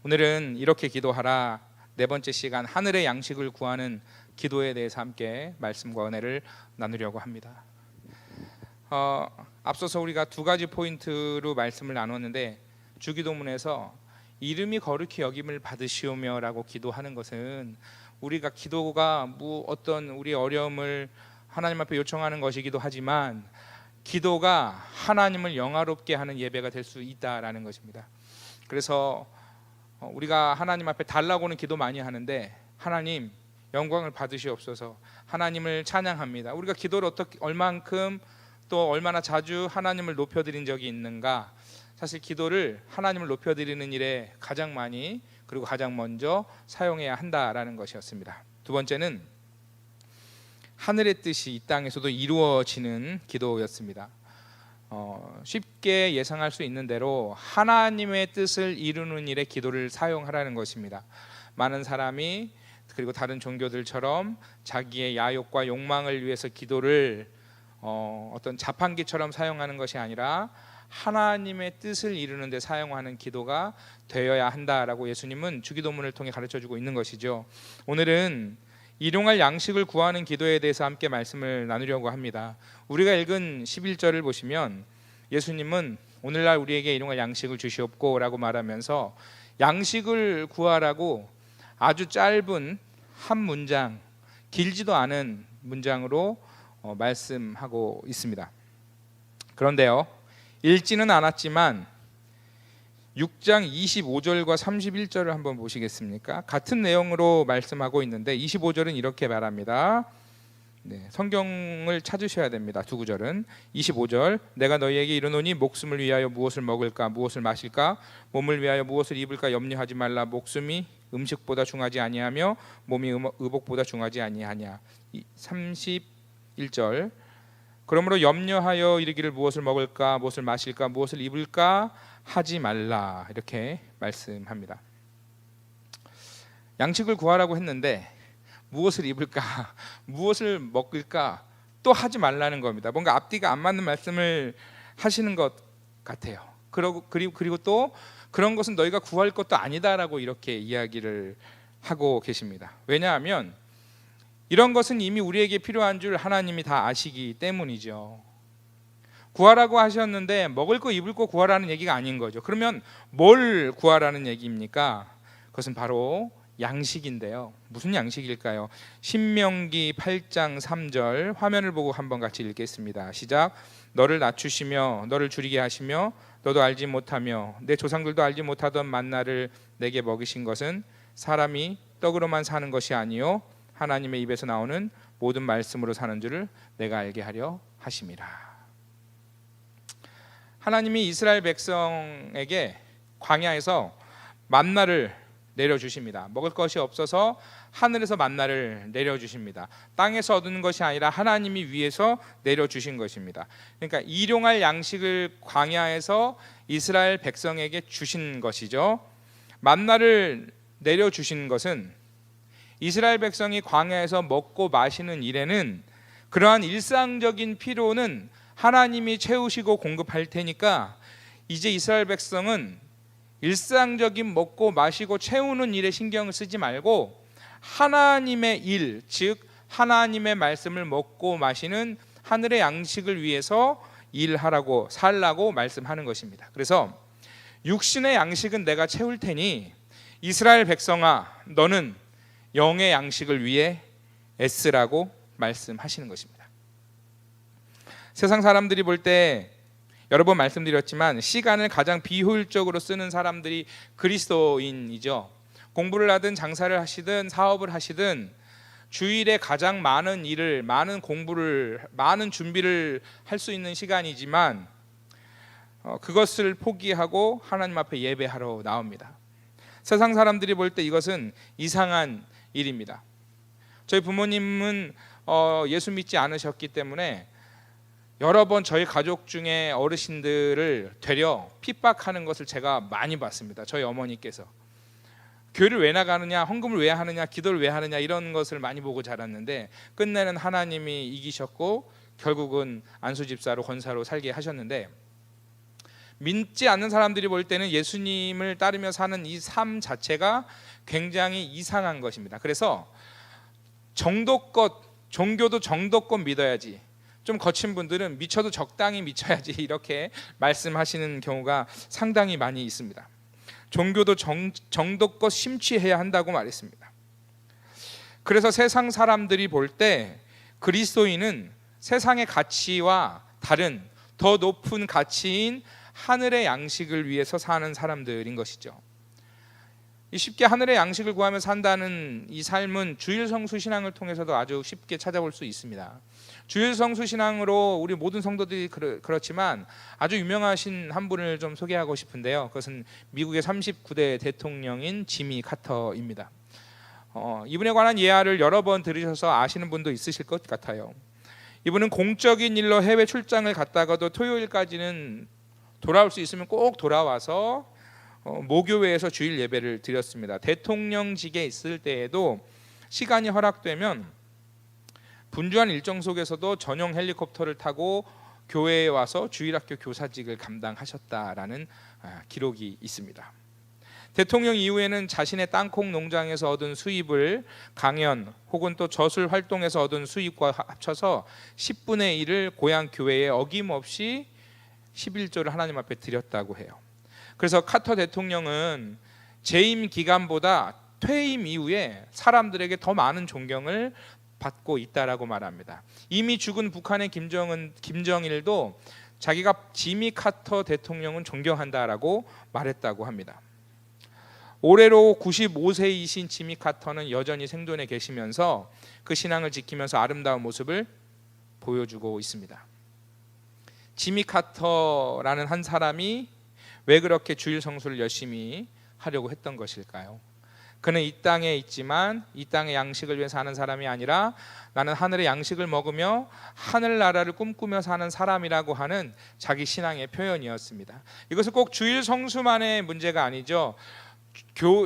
오늘은 이렇게 기도하라 네 번째 시간 하늘의 양식을 구하는 기도에 대해서 함께 말씀과 은혜를 나누려고 합니다. 앞서서 우리가 두 가지 포인트로 말씀을 나눴는데 주기도문에서 이름이 거룩히 여김을 받으시오며 라고 기도하는 것은 우리가 기도가 어떤 우리 어려움을 하나님 앞에 요청하는 것이기도 하지만 기도가 하나님을 영화롭게 하는 예배가 될 수 있다라는 것입니다. 그래서 우리가 하나님 앞에 달라고는 기도 많이 하는데 하나님 영광을 받으시옵소서, 하나님을 찬양합니다. 우리가 기도를 얼만큼 또 얼마나 자주 하나님을 높여드린 적이 있는가? 사실 기도를 하나님을 높여드리는 일에 가장 많이 그리고 가장 먼저 사용해야 한다라는 것이었습니다. 두 번째는 하늘의 뜻이 이 땅에서도 이루어지는 기도였습니다. 쉽게 예상할 수 있는 대로 하나님의 뜻을 이루는 일에 기도를 사용하라는 것입니다. 많은 사람이 그리고 다른 종교들처럼 자기의 야욕과 욕망을 위해서 기도를 어떤 자판기처럼 사용하는 것이 아니라 하나님의 뜻을 이루는 데 사용하는 기도가 되어야 한다라고 예수님은 주기도문을 통해 가르쳐주고 있는 것이죠. 오늘은 일용할 양식을 구하는 기도에 대해서 함께 말씀을 나누려고 합니다. 우리가 읽은 11절을 보시면 예수님은 오늘날 우리에게 일용할 양식을 주시옵고 라고 말하면서 양식을 구하라고 아주 짧은 한 문장, 길지도 않은 문장으로 말씀하고 있습니다. 그런데요, 읽지는 않았지만 6장 25절과 31절을 한번 보시겠습니까? 같은 내용으로 말씀하고 있는데 25절은 이렇게 말합니다. 성경을 찾으셔야 됩니다. 두 구절은 25절 내가 너희에게 이르노니 목숨을 위하여 무엇을 먹을까 무엇을 마실까 몸을 위하여 무엇을 입을까 염려하지 말라. 목숨이 음식보다 중하지 아니하며 몸이 의복보다 중하지 아니하냐. 31절 그러므로 염려하여 이르기를 무엇을 먹을까 무엇을 마실까 무엇을 입을까 하지 말라, 이렇게 말씀합니다. 양식을 구하라고 했는데 무엇을 입을까 무엇을 먹을까 또 하지 말라는 겁니다. 뭔가 앞뒤가 안 맞는 말씀을 하시는 것 같아요. 그리고 또 그런 것은 너희가 구할 것도 아니다라고 이렇게 이야기를 하고 계십니다. 왜냐하면 이런 것은 이미 우리에게 필요한 줄 하나님이 다 아시기 때문이죠. 구하라고 하셨는데 먹을 거 입을 거 구하라는 얘기가 아닌 거죠. 그러면 뭘 구하라는 얘기입니까? 그것은 바로 양식인데요. 무슨 양식일까요? 신명기 8장 3절 화면을 보고 한번 같이 읽겠습니다. 시작. 너를 낮추시며 너를 줄이게 하시며 너도 알지 못하며 내 조상들도 알지 못하던 만나를 내게 먹이신 것은 사람이 떡으로만 사는 것이 아니요 하나님의 입에서 나오는 모든 말씀으로 사는 줄을 내가 알게 하려 하심이라. 하나님이 이스라엘 백성에게 광야에서 만나를 내려주십니다. 먹을 것이 없어서 하늘에서 만나를 내려주십니다. 땅에서 얻는 것이 아니라 하나님이 위에서 내려주신 것입니다. 그러니까 일용할 양식을 광야에서 이스라엘 백성에게 주신 것이죠. 만나를 내려주신 것은 이스라엘 백성이 광야에서 먹고 마시는 일에는 그러한 일상적인 필요는 하나님이 채우시고 공급할 테니까 이제 이스라엘 백성은 일상적인 먹고 마시고 채우는 일에 신경을 쓰지 말고 하나님의 일, 즉 하나님의 말씀을 먹고 마시는 하늘의 양식을 위해서 일하라고 살라고 말씀하는 것입니다. 그래서 육신의 양식은 내가 채울 테니 이스라엘 백성아 너는 영의 양식을 위해 애쓰라고 말씀하시는 것입니다. 세상 사람들이 볼 때 여러 번 말씀드렸지만 시간을 가장 비효율적으로 쓰는 사람들이 그리스도인이죠. 공부를 하든 장사를 하시든 사업을 하시든 주일에 가장 많은 일을, 많은 공부를, 많은 준비를 할 수 있는 시간이지만 그것을 포기하고 하나님 앞에 예배하러 나옵니다. 세상 사람들이 볼 때 이것은 이상한 일입니다. 저희 부모님은 예수 믿지 않으셨기 때문에 여러 번 저희 가족 중에 어르신들을 되려 핍박하는 것을 제가 많이 봤습니다. 저희 어머니께서 교회를 왜 나가느냐, 헌금을 왜 하느냐, 기도를 왜 하느냐 이런 것을 많이 보고 자랐는데 끝내는 하나님이 이기셨고 결국은 안수 집사로 권사로 살게 하셨는데 믿지 않는 사람들이 볼 때는 예수님을 따르며 사는 이 삶 자체가 굉장히 이상한 것입니다. 그래서 종교도 정도껏 믿어야지, 좀 거친 분들은 미쳐도 적당히 미쳐야지 이렇게 말씀하시는 경우가 상당히 많이 있습니다. 종교도 정도껏 심취해야 한다고 말했습니다. 그래서 세상 사람들이 볼 때 그리스도인은 세상의 가치와 다른 더 높은 가치인 하늘의 양식을 위해서 사는 사람들인 것이죠. 쉽게 하늘의 양식을 구하며 산다는 이 삶은 주일성수 신앙을 통해서도 아주 쉽게 찾아볼 수 있습니다. 주일성수 신앙으로 우리 모든 성도들이 그렇지만 아주 유명하신 한 분을 좀 소개하고 싶은데요. 그것은 미국의 39대 대통령인 지미 카터입니다. 이분에 관한 예화를 여러 번 들으셔서 아시는 분도 있으실 것 같아요. 이분은 공적인 일로 해외 출장을 갔다가도 토요일까지는 돌아올 수 있으면 꼭 돌아와서 모교회에서 주일 예배를 드렸습니다. 대통령직에 있을 때에도 시간이 허락되면 분주한 일정 속에서도 전용 헬리콥터를 타고 교회에 와서 주일학교 교사직을 감당하셨다라는 기록이 있습니다. 대통령 이후에는 자신의 땅콩 농장에서 얻은 수입을 강연 혹은 또 저술 활동에서 얻은 수입과 합쳐서 10분의 1을 고향 교회에 어김없이 11조를 하나님 앞에 드렸다고 해요. 그래서 카터 대통령은 재임 기간보다 퇴임 이후에 사람들에게 더 많은 존경을 받고 있다라고 말합니다. 이미 죽은 북한의 김정일도 자기가 지미 카터 대통령은 존경한다라고 말했다고 합니다. 올해로 95세이신 지미 카터는 여전히 생존해 계시면서 그 신앙을 지키면서 아름다운 모습을 보여주고 있습니다. 지미 카터라는 한 사람이 왜 그렇게 주일 성수를 열심히 하려고 했던 것일까요? 그는 이 땅에 있지만 이 땅의 양식을 위해 사는 사람이 아니라 나는 하늘의 양식을 먹으며 하늘나라를 꿈꾸며 사는 사람이라고 하는 자기 신앙의 표현이었습니다. 이것은 꼭 주일 성수만의 문제가 아니죠.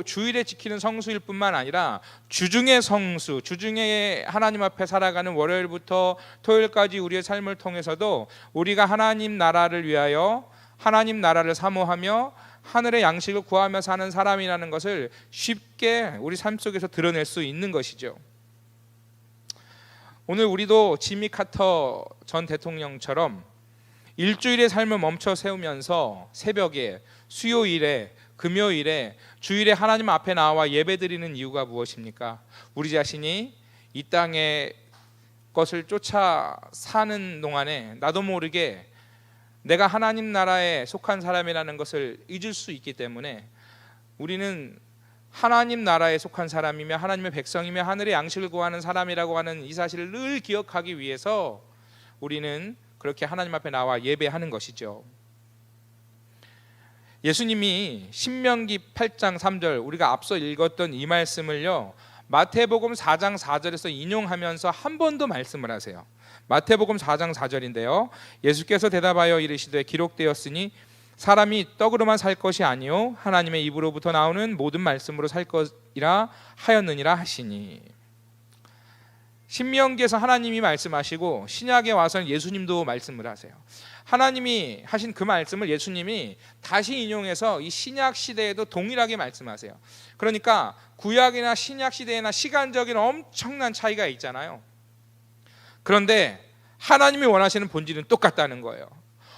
주일에 지키는 성수일 뿐만 아니라 주중의 성수, 주중에 하나님 앞에 살아가는 월요일부터 토요일까지 우리의 삶을 통해서도 우리가 하나님 나라를 위하여 하나님 나라를 사모하며 하늘의 양식을 구하며 사는 사람이라는 것을 쉽게 우리 삶 속에서 드러낼 수 있는 것이죠. 오늘 우리도 지미 카터 전 대통령처럼 일주일의 삶을 멈춰 세우면서 새벽에, 수요일에, 금요일에, 주일에 하나님 앞에 나와 예배드리는 이유가 무엇입니까? 우리 자신이 이 땅의 것을 쫓아 사는 동안에 나도 모르게 내가 하나님 나라에 속한 사람이라는 것을 잊을 수 있기 때문에 우리는 하나님 나라에 속한 사람이며 하나님의 백성이며 하늘의 양식을 구하는 사람이라고 하는 이 사실을 늘 기억하기 위해서 우리는 그렇게 하나님 앞에 나와 예배하는 것이죠. 예수님이 신명기 8장 3절 우리가 앞서 읽었던 이 말씀을요, 마태복음 4장 4절에서 인용하면서 한 번 더 말씀을 하세요. 마태복음 4장 4절인데요. 예수께서 대답하여 이르시되 기록되었으니 사람이 떡으로만 살 것이 아니요 하나님의 입으로부터 나오는 모든 말씀으로 살 것이라 하였느니라 하시니. 신명기에서 하나님이 말씀하시고 신약에 와서는 예수님도 말씀을 하세요. 하나님이 하신 그 말씀을 예수님이 다시 인용해서 이 신약 시대에도 동일하게 말씀하세요. 그러니까 구약이나 신약 시대에나 시간적인 엄청난 차이가 있잖아요. 그런데 하나님이 원하시는 본질은 똑같다는 거예요.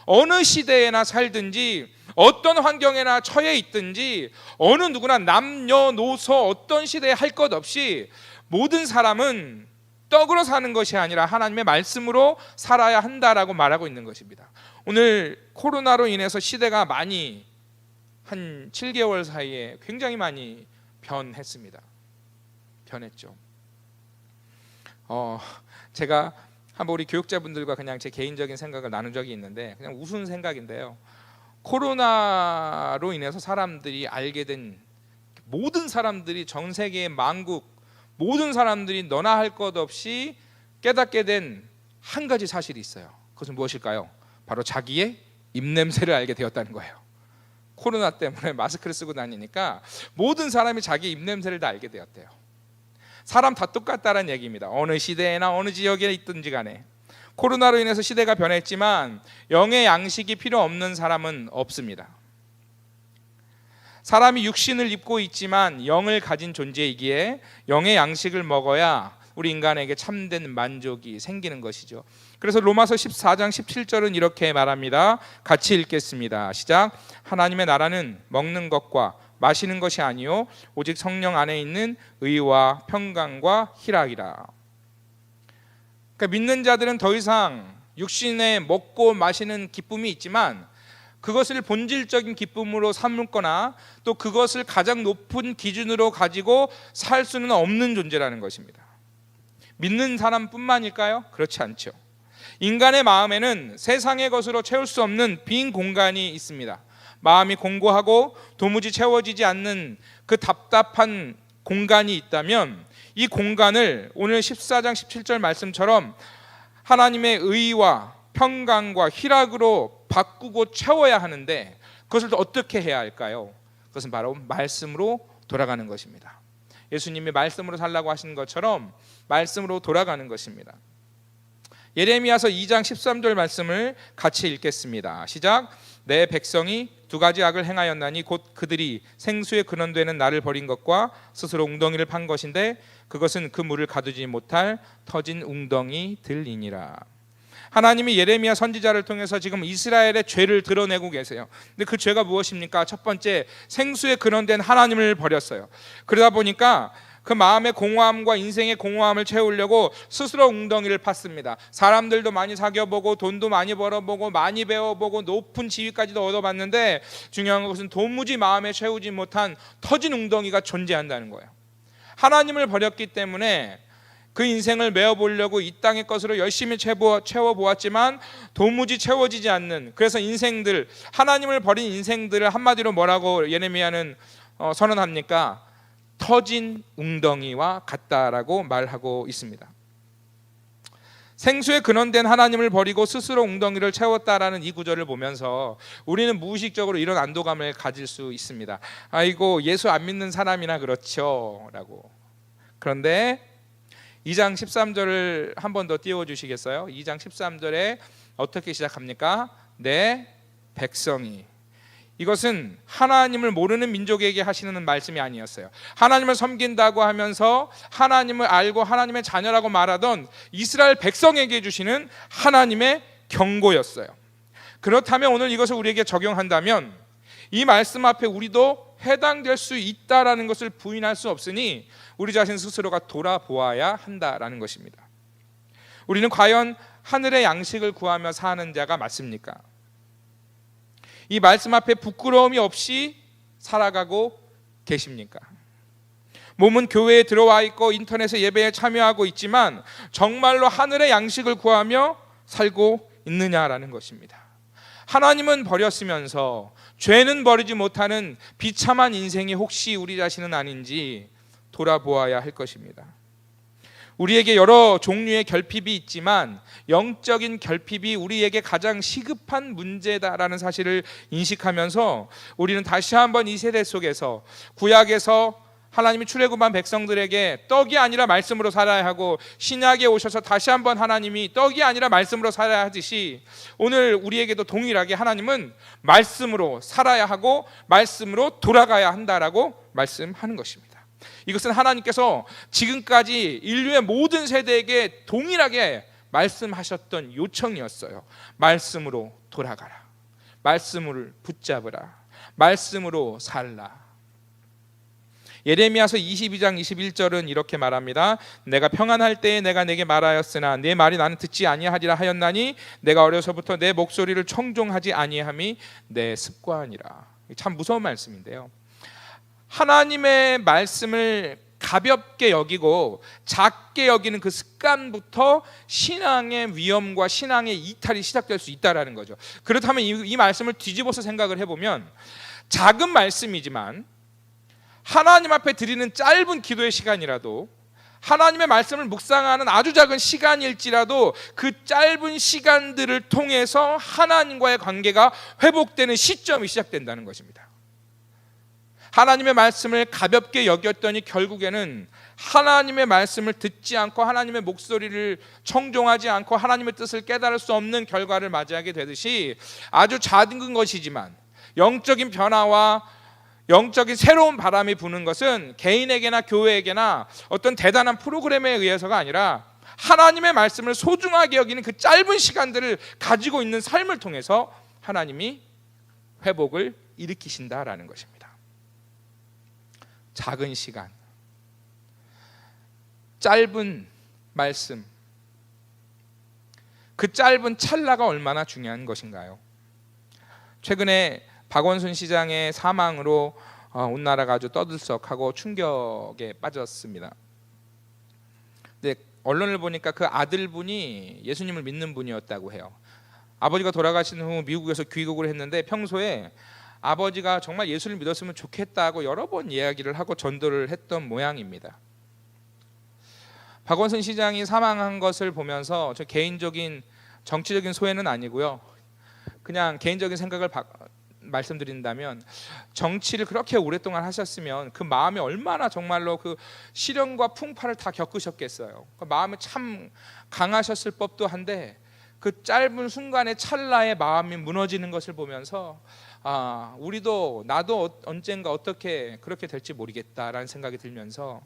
어느 시대에나 살든지 어떤 환경에나 처해 있든지 어느 누구나 남녀노소 어떤 시대에 할 것 없이 모든 사람은 떡으로 사는 것이 아니라 하나님의 말씀으로 살아야 한다라고 말하고 있는 것입니다. 오늘 코로나로 인해서 시대가 많이 한 7개월 사이에 굉장히 많이 변했습니다. 변했죠. 제가 한번 우리 교육자분들과 그냥 제 개인적인 생각을 나눈 적이 있는데 그냥 우스운 생각인데요. 코로나로 인해서 사람들이 알게 된 모든 사람들이 전 세계의 만국 모든 사람들이 너나 할 것 없이 깨닫게 된 한 가지 사실이 있어요. 그것은 무엇일까요? 바로 자기의 입냄새를 알게 되었다는 거예요. 코로나 때문에 마스크를 쓰고 다니니까 모든 사람이 자기 입냄새를 다 알게 되었대요. 사람 다 똑같다는 얘기입니다. 어느 시대에나 어느 지역에 있든지 간에 코로나로 인해서 시대가 변했지만 영의 양식이 필요 없는 사람은 없습니다. 사람이 육신을 입고 있지만 영을 가진 존재이기에 영의 양식을 먹어야 우리 인간에게 참된 만족이 생기는 것이죠. 그래서 로마서 14장 17절은 이렇게 말합니다. 같이 읽겠습니다. 시작. 하나님의 나라는 먹는 것과 마시는 것이 아니요 오직 성령 안에 있는 의와 평강과 희락이라. 그러니까 믿는 자들은 더 이상 육신에 먹고 마시는 기쁨이 있지만 그것을 본질적인 기쁨으로 삼거나 또 그것을 가장 높은 기준으로 가지고 살 수는 없는 존재라는 것입니다. 믿는 사람뿐만일까요? 그렇지 않죠. 인간의 마음에는 세상의 것으로 채울 수 없는 빈 공간이 있습니다. 마음이 공고하고 도무지 채워지지 않는 그 답답한 공간이 있다면 이 공간을 오늘 14장 17절 말씀처럼 하나님의 의와 평강과 희락으로 바꾸고 채워야 하는데 그것을 어떻게 해야 할까요? 그것은 바로 말씀으로 돌아가는 것입니다. 예수님이 말씀으로 살라고 하신 것처럼 말씀으로 돌아가는 것입니다. 예레미야서 2장 13절 말씀을 같이 읽겠습니다. 시작. 내 백성이 두 가지 악을 행하였나니 곧 그들이 생수에 근원되는 나를 버린 것과 스스로 웅덩이를 판 것인데 그것은 그 물을 가두지 못할 터진 웅덩이들이니라. 하나님이 예레미야 선지자를 통해서 지금 이스라엘의 죄를 드러내고 계세요. 근데 그 죄가 무엇입니까? 첫 번째, 생수에 근원된 하나님을 버렸어요. 그러다 보니까 그 마음의 공허함과 인생의 공허함을 채우려고 스스로 웅덩이를 팠습니다. 사람들도 많이 사귀어보고 돈도 많이 벌어보고 많이 배워보고 높은 지위까지도 얻어봤는데 중요한 것은 도무지 마음에 채우지 못한 터진 웅덩이가 존재한다는 거예요. 하나님을 버렸기 때문에 그 인생을 메워보려고 이 땅의 것으로 열심히 채워보았지만 도무지 채워지지 않는, 그래서 인생들, 하나님을 버린 인생들을 한마디로 뭐라고 예레미야는 선언합니까? 터진 웅덩이와 같다라고 말하고 있습니다. 생수에 근원된 하나님을 버리고 스스로 웅덩이를 채웠다라는 이 구절을 보면서 우리는 무의식적으로 이런 안도감을 가질 수 있습니다. 아이고, 예수 안 믿는 사람이나 그렇죠 라고. 그런데 2장 13절을 한 번 더 띄워주시겠어요? 2장 13절에 어떻게 시작합니까? 내 백성이. 이것은 하나님을 모르는 민족에게 하시는 말씀이 아니었어요. 하나님을 섬긴다고 하면서 하나님을 알고 하나님의 자녀라고 말하던 이스라엘 백성에게 주시는 하나님의 경고였어요. 그렇다면 오늘 이것을 우리에게 적용한다면 이 말씀 앞에 우리도 해당될 수 있다라는 것을 부인할 수 없으니 우리 자신 스스로가 돌아보아야 한다라는 것입니다. 우리는 과연 하늘의 양식을 구하며 사는 자가 맞습니까? 이 말씀 앞에 부끄러움이 없이 살아가고 계십니까? 몸은 교회에 들어와 있고 인터넷에 예배에 참여하고 있지만 정말로 하늘의 양식을 구하며 살고 있느냐라는 것입니다. 하나님은 버렸으면서 죄는 버리지 못하는 비참한 인생이 혹시 우리 자신은 아닌지 돌아보아야 할 것입니다. 우리에게 여러 종류의 결핍이 있지만 영적인 결핍이 우리에게 가장 시급한 문제다라는 사실을 인식하면서 우리는 다시 한번 이 세대 속에서 구약에서 하나님이 출애굽한 백성들에게 떡이 아니라 말씀으로 살아야 하고 신약에 오셔서 다시 한번 하나님이 떡이 아니라 말씀으로 살아야 하듯이 오늘 우리에게도 동일하게 하나님은 말씀으로 살아야 하고 말씀으로 돌아가야 한다라고 말씀하는 것입니다. 이것은 하나님께서 지금까지 인류의 모든 세대에게 동일하게 말씀하셨던 요청이었어요. 말씀으로 돌아가라. 말씀을 붙잡으라. 말씀으로 살라. 예레미야서 22장 21절은 이렇게 말합니다. 내가 평안할 때에 내가 내게 말하였으나 내 말이 나는 듣지 아니하리라 하였나니 내가 어려서부터 내 목소리를 청종하지 아니함이 내 습관이라. 참 무서운 말씀인데요. 하나님의 말씀을 가볍게 여기고 작게 여기는 그 습관부터 신앙의 위험과 신앙의 이탈이 시작될 수 있다는 거죠. 그렇다면 이 말씀을 뒤집어서 생각을 해보면 작은 말씀이지만 하나님 앞에 드리는 짧은 기도의 시간이라도 하나님의 말씀을 묵상하는 아주 작은 시간일지라도 그 짧은 시간들을 통해서 하나님과의 관계가 회복되는 시점이 시작된다는 것입니다. 하나님의 말씀을 가볍게 여겼더니 결국에는 하나님의 말씀을 듣지 않고 하나님의 목소리를 청종하지 않고 하나님의 뜻을 깨달을 수 없는 결과를 맞이하게 되듯이, 아주 작은 것이지만 영적인 변화와 영적인 새로운 바람이 부는 것은 개인에게나 교회에게나 어떤 대단한 프로그램에 의해서가 아니라 하나님의 말씀을 소중하게 여기는 그 짧은 시간들을 가지고 있는 삶을 통해서 하나님이 회복을 일으키신다라는 것입니다. 작은 시간, 짧은 말씀, 그 짧은 찰나가 얼마나 중요한 것인가요? 최근에 박원순 시장의 사망으로 온 나라가 아주 떠들썩하고 충격에 빠졌습니다. 근데 언론을 보니까 그 아들분이 예수님을 믿는 분이었다고 해요. 아버지가 돌아가신 후 미국에서 귀국을 했는데 평소에 아버지가 정말 예수를 믿었으면 좋겠다고 여러 번 이야기를 하고 전도를 했던 모양입니다. 박원순 시장이 사망한 것을 보면서 저 개인적인 정치적인 소회는 아니고요, 그냥 개인적인 생각을 말씀드린다면, 정치를 그렇게 오랫동안 하셨으면 그 마음이 얼마나 정말로 그 시련과 풍파를 다 겪으셨겠어요. 그 마음이 참 강하셨을 법도 한데, 그 짧은 순간의 찰나에 마음이 무너지는 것을 보면서 우리도 나도 언젠가 어떻게 그렇게 될지 모르겠다라는 생각이 들면서,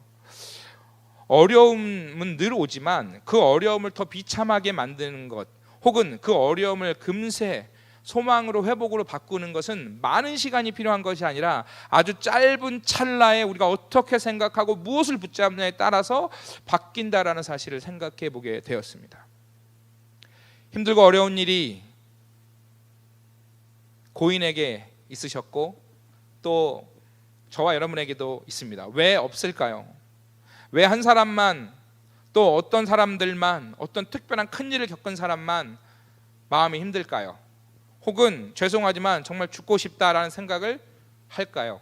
어려움은 늘 오지만 그 어려움을 더 비참하게 만드는 것, 혹은 그 어려움을 금세 소망으로 회복으로 바꾸는 것은 많은 시간이 필요한 것이 아니라 아주 짧은 찰나에 우리가 어떻게 생각하고 무엇을 붙잡느냐에 따라서 바뀐다라는 사실을 생각해 보게 되었습니다. 힘들고 어려운 일이 고인에게 있으셨고 또 저와 여러분에게도 있습니다. 왜 없을까요? 왜 한 사람만, 또 어떤 사람들만, 어떤 특별한 큰 일을 겪은 사람만 마음이 힘들까요? 혹은 죄송하지만 정말 죽고 싶다라는 생각을 할까요?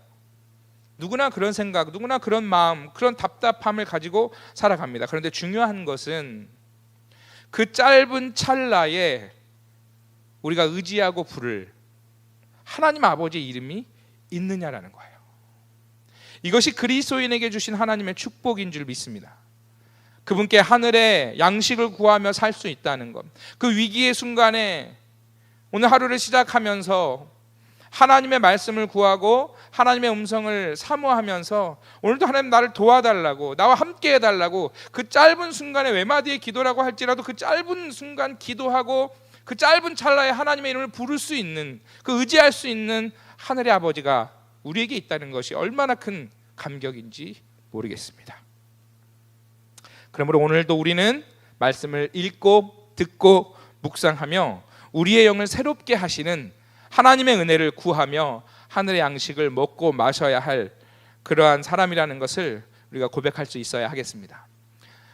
누구나 그런 생각, 누구나 그런 마음, 그런 답답함을 가지고 살아갑니다. 그런데 중요한 것은 그 짧은 찰나에 우리가 의지하고 부를 하나님 아버지의 이름이 있느냐라는 거예요. 이것이 그리스도인에게 주신 하나님의 축복인 줄 믿습니다. 그분께 하늘의 양식을 구하며 살 수 있다는 것, 그 위기의 순간에 오늘 하루를 시작하면서 하나님의 말씀을 구하고 하나님의 음성을 사모하면서 오늘도 하나님 나를 도와달라고, 나와 함께 해달라고, 그 짧은 순간에 외마디의 기도라고 할지라도 그 짧은 순간 기도하고 그 짧은 찰나에 하나님의 이름을 부를 수 있는, 그 의지할 수 있는 하늘의 아버지가 우리에게 있다는 것이 얼마나 큰 감격인지 모르겠습니다. 그러므로 오늘도 우리는 말씀을 읽고 듣고 묵상하며 우리의 영을 새롭게 하시는 하나님의 은혜를 구하며 하늘의 양식을 먹고 마셔야 할 그러한 사람이라는 것을 우리가 고백할 수 있어야 하겠습니다.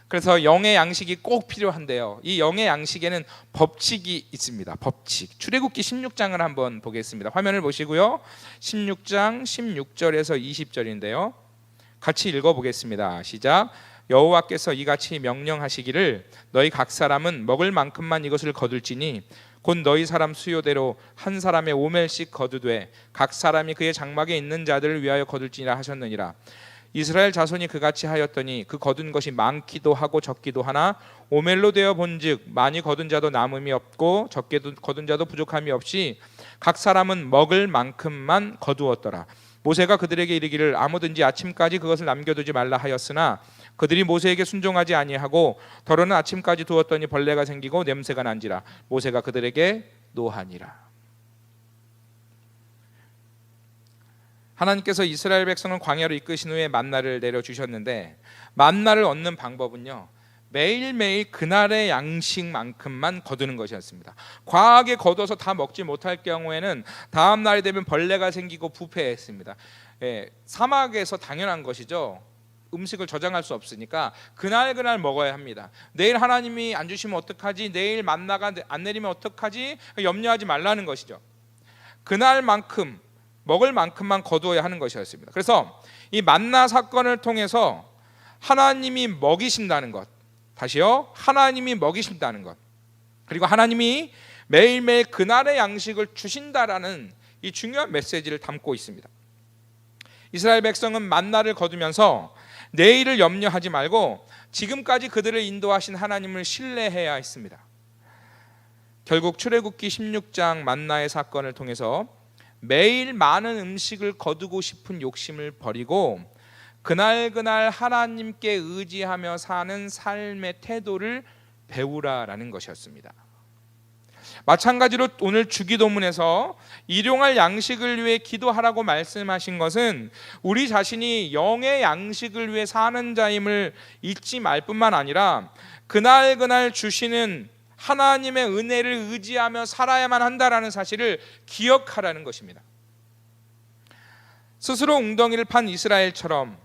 그래서 영의 양식이 꼭 필요한데요, 이 영의 양식에는 법칙이 있습니다. 법칙. 출애굽기 16장을 한번 보겠습니다. 화면을 보시고요, 16장 16절에서 20절인데요 같이 읽어보겠습니다. 시작. 여호와께서 이같이 명령하시기를 너희 각 사람은 먹을 만큼만 이것을 거둘지니 곧 너희 사람 수요대로 한 사람의 5멜씩 거두되 각 사람이 그의 장막에 있는 자들을 위하여 거둘지니라 하셨느니라. 이스라엘 자손이 그같이 하였더니 그 거둔 것이 많기도 하고 적기도 하나 5멜로 되어 본즉 많이 거둔 자도 남음이 없고 적게 거둔 자도 부족함이 없이 각 사람은 먹을 만큼만 거두었더라. 모세가 그들에게 이르기를 아무든지 아침까지 그것을 남겨두지 말라 하였으나 그들이 모세에게 순종하지 아니하고 더러는 아침까지 두었더니 벌레가 생기고 냄새가 난지라. 모세가 그들에게 노하니라. 하나님께서 이스라엘 백성을 광야로 이끄신 후에 만나를 내려주셨는데, 만나를 얻는 방법은요, 매일매일 그날의 양식만큼만 거두는 것이었습니다. 과하게 거둬서 다 먹지 못할 경우에는 다음 날이 되면 벌레가 생기고 부패했습니다. 사막에서 당연한 것이죠. 음식을 저장할 수 없으니까 그날 먹어야 합니다. 내일 하나님이 안 주시면 어떡하지, 내일 만나가 안 내리면 어떡하지, 염려하지 말라는 것이죠. 그날만큼 먹을 만큼만 거두어야 하는 것이었습니다. 그래서 이 만나 사건을 통해서 하나님이 먹이신다는 것, 다시요, 하나님이 먹이신다는 것, 그리고 하나님이 매일매일 그날의 양식을 주신다라는 이 중요한 메시지를 담고 있습니다. 이스라엘 백성은 만나를 거두면서 내일을 염려하지 말고 지금까지 그들을 인도하신 하나님을 신뢰해야 했습니다. 결국 출애굽기 16장 만나의 사건을 통해서 매일 많은 음식을 거두고 싶은 욕심을 버리고 그날그날 하나님께 의지하며 사는 삶의 태도를 배우라라는 것이었습니다. 마찬가지로 오늘 주기도문에서 일용할 양식을 위해 기도하라고 말씀하신 것은 우리 자신이 영의 양식을 위해 사는 자임을 잊지 말 뿐만 아니라 그날그날 주시는 하나님의 은혜를 의지하며 살아야만 한다라는 사실을 기억하라는 것입니다. 스스로 웅덩이를 판 이스라엘처럼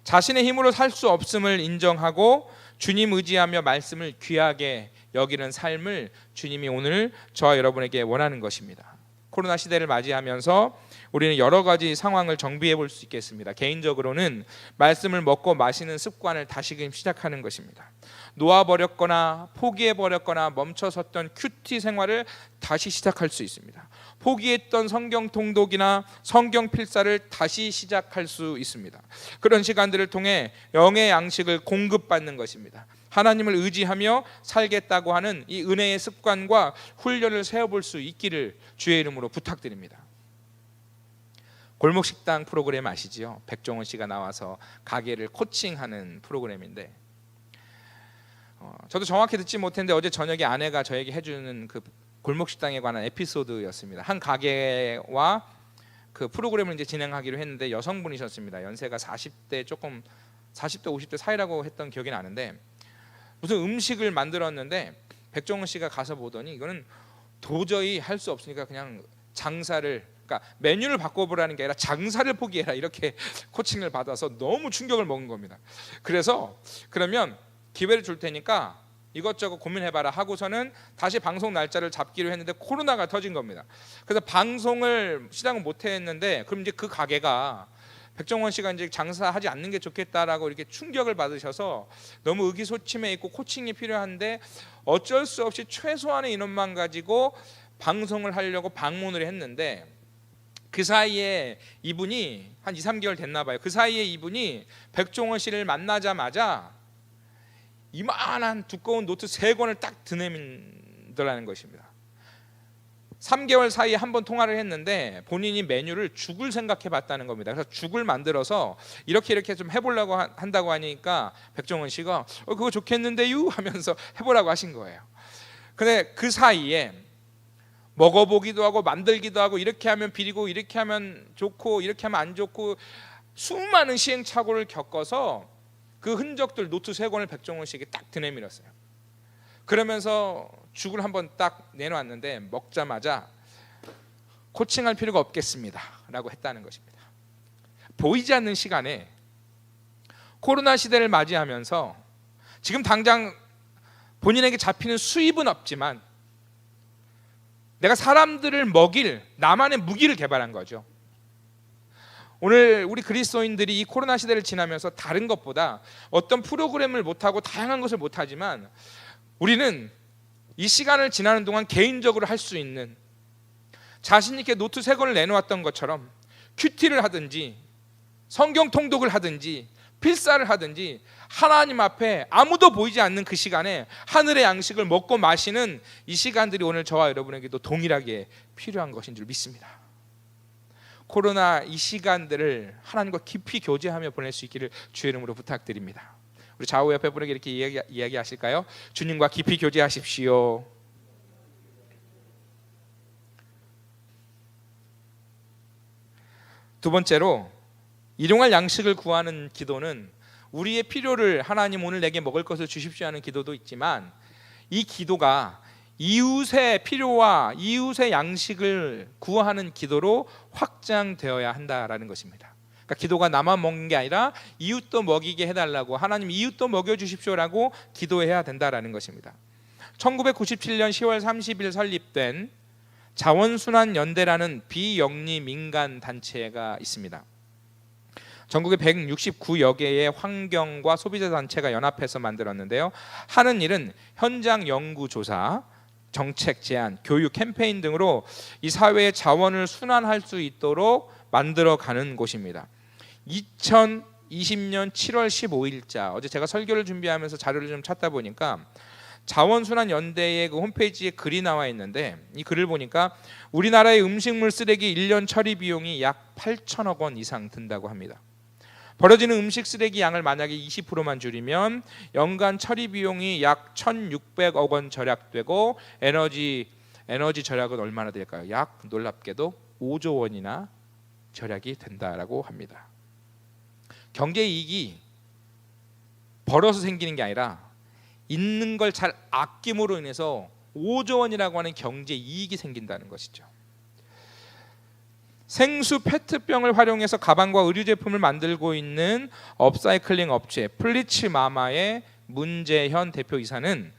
자신의 힘으로 살 수 없음을 인정하고 주님 의지하며 말씀을 귀하게 여기는 삶을 주님이 오늘 저와 여러분에게 원하는 것입니다. 코로나 시대를 맞이하면서 우리는 여러 가지 상황을 정비해 볼 수 있겠습니다. 개인적으로는 말씀을 먹고 마시는 습관을 다시금 시작하는 것입니다. 놓아버렸거나 포기해버렸거나 멈춰섰던 큐티 생활을 다시 시작할 수 있습니다. 포기했던 성경 통독이나 성경 필사를 다시 시작할 수 있습니다. 그런 시간들을 통해 영의 양식을 공급받는 것입니다. 하나님을 의지하며 살겠다고 하는 이 은혜의 습관과 훈련을 세워볼 수 있기를 주의 이름으로 부탁드립니다. 골목식당 프로그램 아시지요? 백종원 씨가 나와서 가게를 코칭하는 프로그램인데 저도 정확히 듣지 못했는데 어제 저녁에 아내가 저에게 해주는 그 골목식당에 관한 에피소드였습니다. 한 가게와 그 프로그램을 이제 진행하기로 했는데 여성분이셨습니다. 연세가 40대 50대 사이라고 했던 기억이 나는데 무슨 음식을 만들었는데 백종원 씨가 가서 보더니 이거는 도저히 할 수 없으니까 그냥 그러니까 메뉴를 바꿔보라는 게 아니라 장사를 포기해라 이렇게 코칭을 받아서 너무 충격을 먹은 겁니다. 그래서 그러면 기회를 줄 테니까 이것저것 고민해봐라 하고서는 다시 방송 날짜를 잡기로 했는데 코로나가 터진 겁니다. 그래서 방송을 시작은 못했는데 그럼 이제 그 가게가 백종원 씨가 이제 장사하지 않는 게 좋겠다라고 이렇게 충격을 받으셔서 너무 의기소침해 있고 코칭이 필요한데 어쩔 수 없이 최소한의 인원만 가지고 방송을 하려고 방문을 했는데 그 사이에 이분이 한 2-3개월 됐나 봐요. 그 사이에 이분이 백종원 씨를 만나자마자 이만한 두꺼운 노트 3권을 딱 드내밀더라는 것입니다. 3개월 사이에 한 번 통화를 했는데 본인이 메뉴를 죽을 생각해 봤다는 겁니다. 그래서 죽을 만들어서 이렇게 좀 해보려고 한다고 하니까 백종원 씨가 그거 좋겠는데요 하면서 해보라고 하신 거예요. 근데 그 사이에 먹어보기도 하고 만들기도 하고 이렇게 하면 비리고 이렇게 하면 좋고 이렇게 하면 안 좋고 수많은 시행착오를 겪어서 그 흔적들 노트 3권을 백종원 씨에게 딱 드내밀었어요. 그러면서 죽을 한번 딱 내놓았는데 먹자마자 코칭할 필요가 없겠습니다 라고 했다는 것입니다. 보이지 않는 시간에 코로나 시대를 맞이하면서 지금 당장 본인에게 잡히는 수입은 없지만 내가 사람들을 먹일 나만의 무기를 개발한 거죠. 오늘 우리 그리스도인들이 이 코로나 시대를 지나면서 다른 것보다 어떤 프로그램을 못하고 다양한 것을 못하지만 우리는 이 시간을 지나는 동안 개인적으로 할 수 있는 자신 있게 노트 3권을 내놓았던 것처럼 큐티를 하든지 성경 통독을 하든지 필사를 하든지 하나님 앞에 아무도 보이지 않는 그 시간에 하늘의 양식을 먹고 마시는 이 시간들이 오늘 저와 여러분에게도 동일하게 필요한 것인 줄 믿습니다. 코로나 이 시간들을 하나님과 깊이 교제하며 보낼 수 있기를 주의 이름으로 부탁드립니다. 우리 좌우 옆에 분에게 이렇게 이야기하실까요? 주님과 깊이 교제하십시오. 두 번째로 일용할 양식을 구하는 기도는 우리의 필요를 하나님 오늘 내게 먹을 것을 주십시오 하는 기도도 있지만 이 기도가 이웃의 필요와 이웃의 양식을 구하는 기도로 확장되어야 한다라는 것입니다. 그러니까 기도가 나만 먹는 게 아니라 이웃도 먹이게 해달라고 하나님 이웃도 먹여주십시오라고 기도해야 된다라는 것입니다. 1997년 10월 30일 설립된 자원순환연대라는 비영리 민간 단체가 있습니다. 전국에 169여 개의 환경과 소비자 단체가 연합해서 만들었는데요. 하는 일은 현장 연구조사, 정책 제안, 교육 캠페인 등으로 이 사회의 자원을 순환할 수 있도록 만들어가는 곳입니다. 2020년 7월 15일자 어제 제가 설교를 준비하면서 자료를 좀 찾다 보니까 자원순환연대의 그 홈페이지에 글이 나와 있는데, 이 글을 보니까 우리나라의 음식물 쓰레기 1년 처리 비용이 약 8천억 원 이상 든다고 합니다. 버려지는 음식 쓰레기 양을 만약에 20%만 줄이면 연간 처리 비용이 약 1,600억 원 절약되고 에너지 절약은 얼마나 될까요? 약 놀랍게도 5조 원이나 절약이 된다라고 합니다. 경제 이익이 벌어서 생기는 게 아니라 있는 걸 잘 아낌으로 인해서 5조 원이라고 하는 경제 이익이 생긴다는 것이죠. 생수 페트병을 활용해서 가방과 의류 제품을 만들고 있는 업사이클링 업체 플리츠마마의 문재현 대표이사는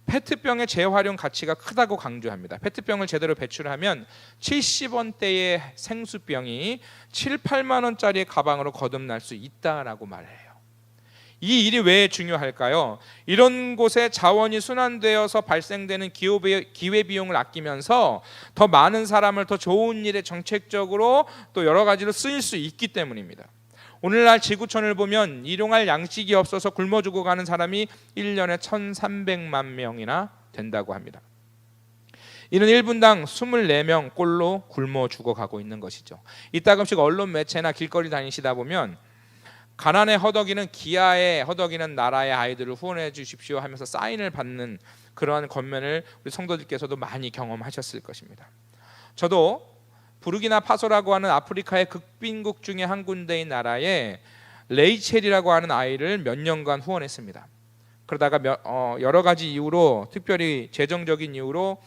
페트병의 재활용 가치가 크다고 강조합니다. 페트병을 제대로 배출하면 70원대의 생수병이 7, 8만 원짜리의 가방으로 거듭날 수 있다라고 말해요. 이 일이 왜 중요할까요? 이런 곳에 자원이 순환되어서 발생되는 기회비용을 아끼면서 더 많은 사람을 더 좋은 일에 정책적으로 또 여러 가지로 쓰일 수 있기 때문입니다. 오늘날 지구촌을 보면 일용할 양식이 없어서 굶어 죽어가는 사람이 1년에 1,300만 명이나 된다고 합니다. 이는 1분당 24명 꼴로 굶어 죽어가고 있는 것이죠. 이따금씩 언론 매체나 길거리 다니시다 보면 가난에 허덕이는 기아에 허덕이는 나라의 아이들을 후원해 주십시오 하면서 사인을 받는 그러한 겉면을 우리 성도들께서도 많이 경험하셨을 것입니다. 저도 부르기나파소라고 하는 아프리카의 극빈국 중에 한 군데인 나라에 레이첼이라고 하는 아이를 몇 년간 후원했습니다. 그러다가 여러 가지 이유로, 특별히 재정적인 이유로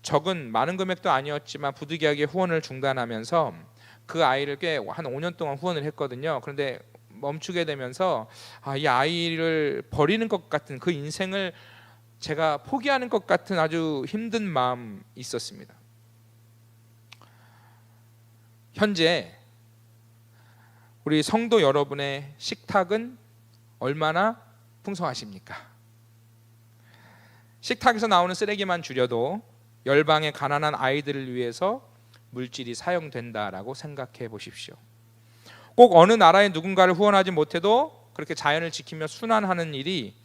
적은 많은 금액도 아니었지만 부득이하게 후원을 중단하면서 그 아이를 꽤 한 5년 동안 후원을 했거든요. 그런데 멈추게 되면서 이 아이를 버리는 것 같은, 그 인생을 제가 포기하는 것 같은 아주 힘든 마음이 있었습니다. 현재 우리 성도 여러분의 식탁은 얼마나 풍성하십니까? 식탁에서 나오는 쓰레기만 줄여도 열방의 가난한 아이들을 위해서 물질이 사용된다라고 생각해 보십시오. 꼭 어느 나라의 누군가를 후원하지 못해도 그렇게 자연을 지키며 순환하는 일이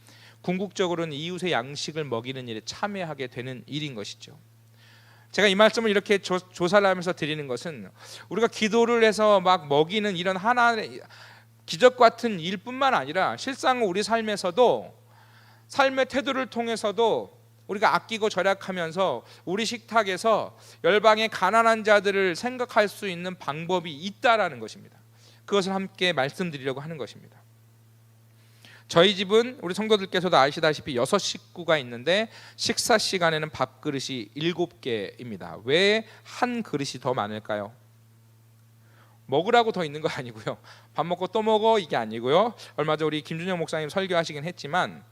궁극적으로는 이웃의 양식을 먹이는 일에 참여하게 되는 일인 것이죠. 제가 이 말씀을 이렇게 조사를 하면서 드리는 것은 우리가 기도를 해서 막 먹이는 이런 하나의 기적 같은 일뿐만 아니라 실상 우리 삶에서도, 삶의 태도를 통해서도 우리가 아끼고 절약하면서 우리 식탁에서 열방의 가난한 자들을 생각할 수 있는 방법이 있다라는 것입니다. 그것을 함께 말씀드리려고 하는 것입니다. 저희 집은 우리 성도들께서도 아시다시피 6식구가 있는데 식사 시간에는 밥그릇이 7개입니다. 왜 한 그릇이 더 많을까요? 먹으라고 더 있는 거 아니고요. 밥 먹고 또 먹어 이게 아니고요. 얼마 전 우리 김준영 목사님 설교하시긴 했지만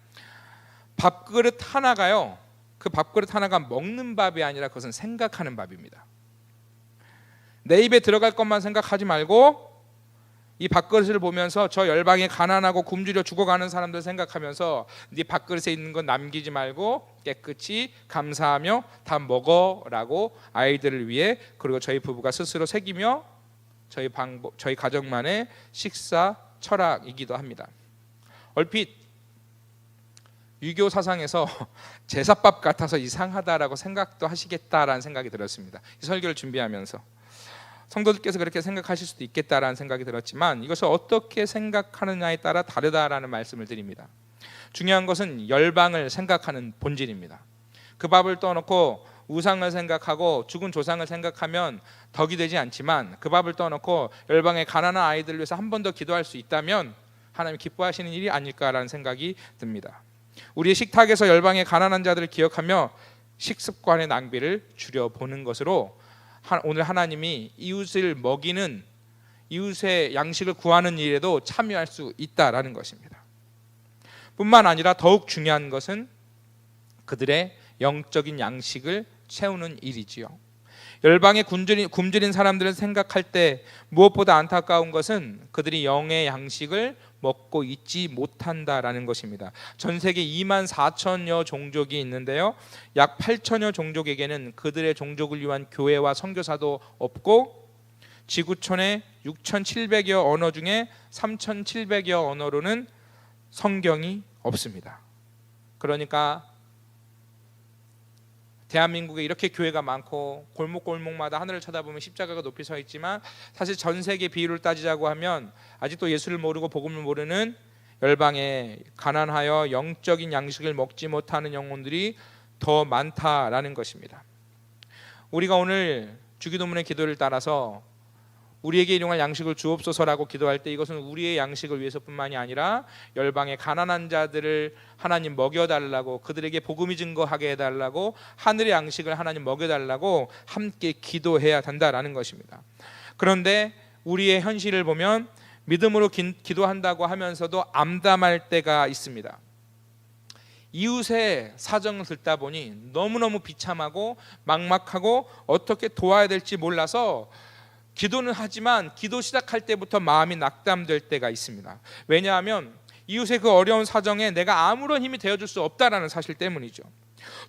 밥그릇 하나가요, 그 밥그릇 하나가 먹는 밥이 아니라 그것은 생각하는 밥입니다. 내 입에 들어갈 것만 생각하지 말고 이 밥그릇을 보면서 저 열방에 가난하고 굶주려 죽어가는 사람들 생각하면서 네 밥그릇에 있는 건 남기지 말고 깨끗이 감사하며 다 먹어라고 아이들을 위해, 그리고 저희 부부가 스스로 새기며 저희 가정만의 식사 철학이기도 합니다. 얼핏 유교 사상에서 제사밥 같아서 이상하다라고 생각도 하시겠다라는 생각이 들었습니다. 이 설교를 준비하면서 성도들께서 그렇게 생각하실 수도 있겠다라는 생각이 들었지만 이것을 어떻게 생각하느냐에 따라 다르다라는 말씀을 드립니다. 중요한 것은 열방을 생각하는 본질입니다. 그 밥을 떠놓고 우상을 생각하고 죽은 조상을 생각하면 덕이 되지 않지만, 그 밥을 떠놓고 열방의 가난한 아이들을 위해서 한 번 더 기도할 수 있다면 하나님이 기뻐하시는 일이 아닐까라는 생각이 듭니다. 우리의 식탁에서 열방의 가난한 자들을 기억하며 식습관의 낭비를 줄여보는 것으로 오늘 하나님이 이웃을 먹이는, 이웃의 양식을 구하는 일에도 참여할 수 있다라는 것입니다. 뿐만 아니라 더욱 중요한 것은 그들의 영적인 양식을 채우는 일이지요. 열방에 굶주린 사람들을 생각할 때 무엇보다 안타까운 것은 그들이 영의 양식을 먹고 있지 못한다라는 것입니다. 전 세계 24,000여 종족이 있는데요, 약 8,000여 종족에게는 그들의 종족을 위한 교회와 선교사도 없고 지구촌의 6,700여 언어 중에 3,700여 언어로는 성경이 없습니다. 그러니까 대한민국에 이렇게 교회가 많고 골목골목마다 하늘을 쳐다보면 십자가가 높이 서 있지만 사실 전 세계 비율을 따지자고 하면 아직도 예수를 모르고 복음을 모르는 열방에 가난하여 영적인 양식을 먹지 못하는 영혼들이 더 많다라는 것입니다. 우리가 오늘 주기도문의 기도를 따라서 우리에게 일용할 양식을 주옵소서라고 기도할 때 이것은 우리의 양식을 위해서뿐만이 아니라 열방의 가난한 자들을 하나님 먹여달라고, 그들에게 복음이 증거하게 해달라고, 하늘의 양식을 하나님 먹여달라고 함께 기도해야 된다라는 것입니다. 그런데 우리의 현실을 보면 믿음으로 기도한다고 하면서도 암담할 때가 있습니다. 이웃의 사정을 듣다 보니 너무너무 비참하고 막막하고 어떻게 도와야 될지 몰라서 기도는 하지만 기도 시작할 때부터 마음이 낙담될 때가 있습니다. 왜냐하면 이웃의 그 어려운 사정에 내가 아무런 힘이 되어줄 수 없다라는 사실 때문이죠.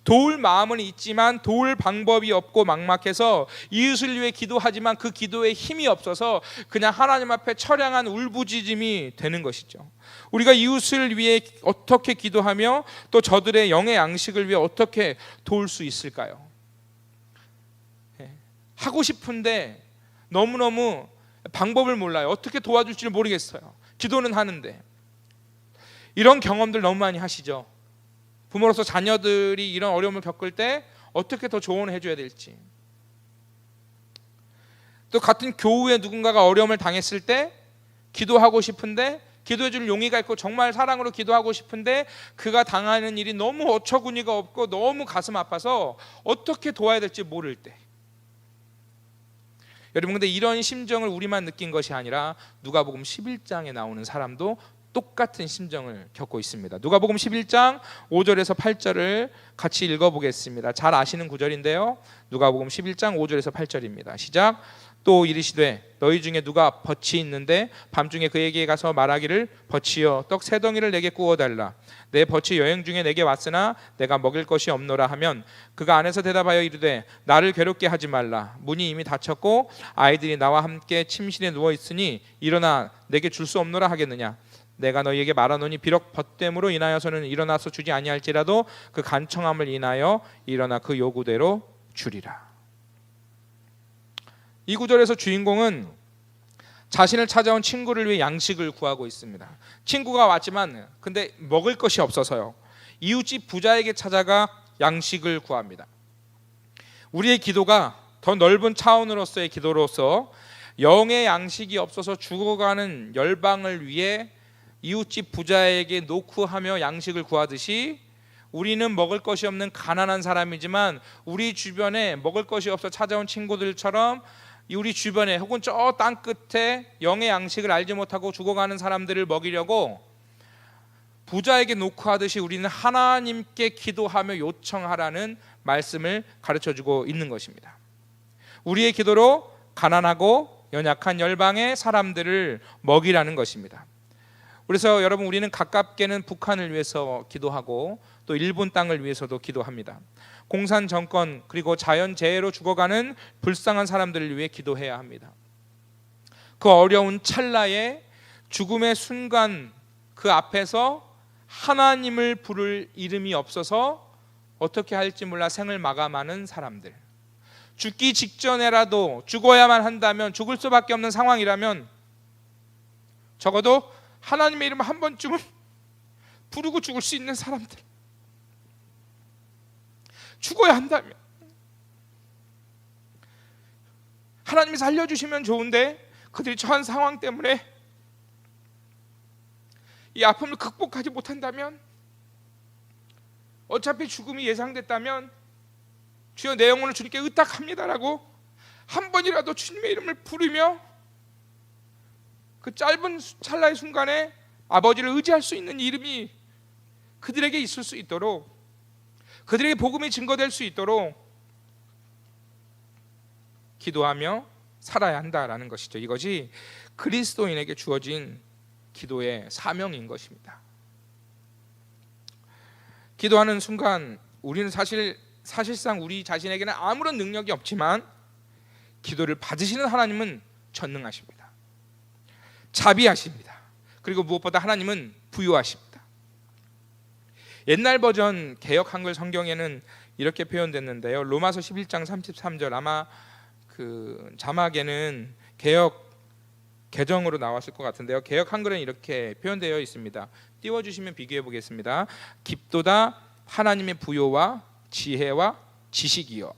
도울 마음은 있지만 도울 방법이 없고 막막해서 이웃을 위해 기도하지만 그 기도에 힘이 없어서 그냥 하나님 앞에 처량한 울부짖음이 되는 것이죠. 우리가 이웃을 위해 어떻게 기도하며 또 저들의 영의 양식을 위해 어떻게 도울 수 있을까요? 하고 싶은데 너무너무 방법을 몰라요. 어떻게 도와줄지를 모르겠어요. 기도는 하는데. 이런 경험들 너무 많이 하시죠. 부모로서 자녀들이 이런 어려움을 겪을 때 어떻게 더 조언을 해줘야 될지, 또 같은 교우에 누군가가 어려움을 당했을 때 기도하고 싶은데 기도해줄 용의가 있고 정말 사랑으로 기도하고 싶은데 그가 당하는 일이 너무 어처구니가 없고 너무 가슴 아파서 어떻게 도와야 될지 모를 때, 여러분 근데 이런 심정을 우리만 느낀 것이 아니라 누가복음 11장에 나오는 사람도 똑같은 심정을 겪고 있습니다. 누가복음 11장 5절에서 8절을 같이 읽어보겠습니다. 잘 아시는 구절인데요. 누가복음 11장 5절에서 8절입니다. 시작. 또 이르시되 너희 중에 누가 덫이 있는데 밤중에 그에게 가서 말하기를 덫이여 떡 세 덩이를 내게 구워달라. 내 덫이 여행 중에 내게 왔으나 내가 먹일 것이 없노라 하면 그가 안에서 대답하여 이르되 나를 괴롭게 하지 말라. 문이 이미 닫혔고 아이들이 나와 함께 침실에 누워 있으니 일어나 내게 줄 수 없노라 하겠느냐. 내가 너희에게 말하노니 비록 벗됨으로 인하여서는 일어나서 주지 아니할지라도 그 간청함을 인하여 일어나 그 요구대로 주리라. 이 구절에서 주인공은 자신을 찾아온 친구를 위해 양식을 구하고 있습니다. 친구가 왔지만 근데 먹을 것이 없어서요. 이웃집 부자에게 찾아가 양식을 구합니다. 우리의 기도가 더 넓은 차원으로서의 기도로서 영의 양식이 없어서 죽어가는 열방을 위해 이웃집 부자에게 노크하며 양식을 구하듯이 우리는 먹을 것이 없는 가난한 사람이지만 우리 주변에 먹을 것이 없어 찾아온 친구들처럼 우리 주변에 혹은 저 땅 끝에 영의 양식을 알지 못하고 죽어가는 사람들을 먹이려고 부자에게 노크하듯이 우리는 하나님께 기도하며 요청하라는 말씀을 가르쳐주고 있는 것입니다. 우리의 기도로 가난하고 연약한 열방의 사람들을 먹이라는 것입니다. 그래서 여러분 우리는 가깝게는 북한을 위해서 기도하고 또 일본 땅을 위해서도 기도합니다. 공산 정권 그리고 자연재해로 죽어가는 불쌍한 사람들을 위해 기도해야 합니다. 그 어려운 찰나에 죽음의 순간 그 앞에서 하나님을 부를 이름이 없어서 어떻게 할지 몰라 생을 마감하는 사람들, 죽기 직전에라도 죽어야만 한다면 죽을 수밖에 없는 상황이라면 적어도 하나님의 이름 한 번쯤은 부르고 죽을 수 있는 사람들, 죽어야 한다면 하나님이 살려주시면 좋은데 그들이 처한 상황 때문에 이 아픔을 극복하지 못한다면, 어차피 죽음이 예상됐다면 주여 내 영혼을 주님께 의탁합니다라고 한 번이라도 주님의 이름을 부르며 그 짧은 찰나의 순간에 아버지를 의지할 수 있는 이름이 그들에게 있을 수 있도록, 그들에게 복음이 증거될 수 있도록 기도하며 살아야 한다라는 것이죠. 이것이 그리스도인에게 주어진 기도의 사명인 것입니다. 기도하는 순간 우리는 사실상 우리 자신에게는 아무런 능력이 없지만 기도를 받으시는 하나님은 전능하십니다. 자비하십니다. 그리고 무엇보다 하나님은 부유하십니다. 옛날 버전 개역 한글 성경에는 이렇게 표현됐는데요. 로마서 11장 33절, 아마 그 자막에는 개역 개정으로 나왔을 것 같은데요. 개역 한글은 이렇게 표현되어 있습니다. 띄워주시면 비교해 보겠습니다. 깊도다 하나님의 부요와 지혜와 지식이요.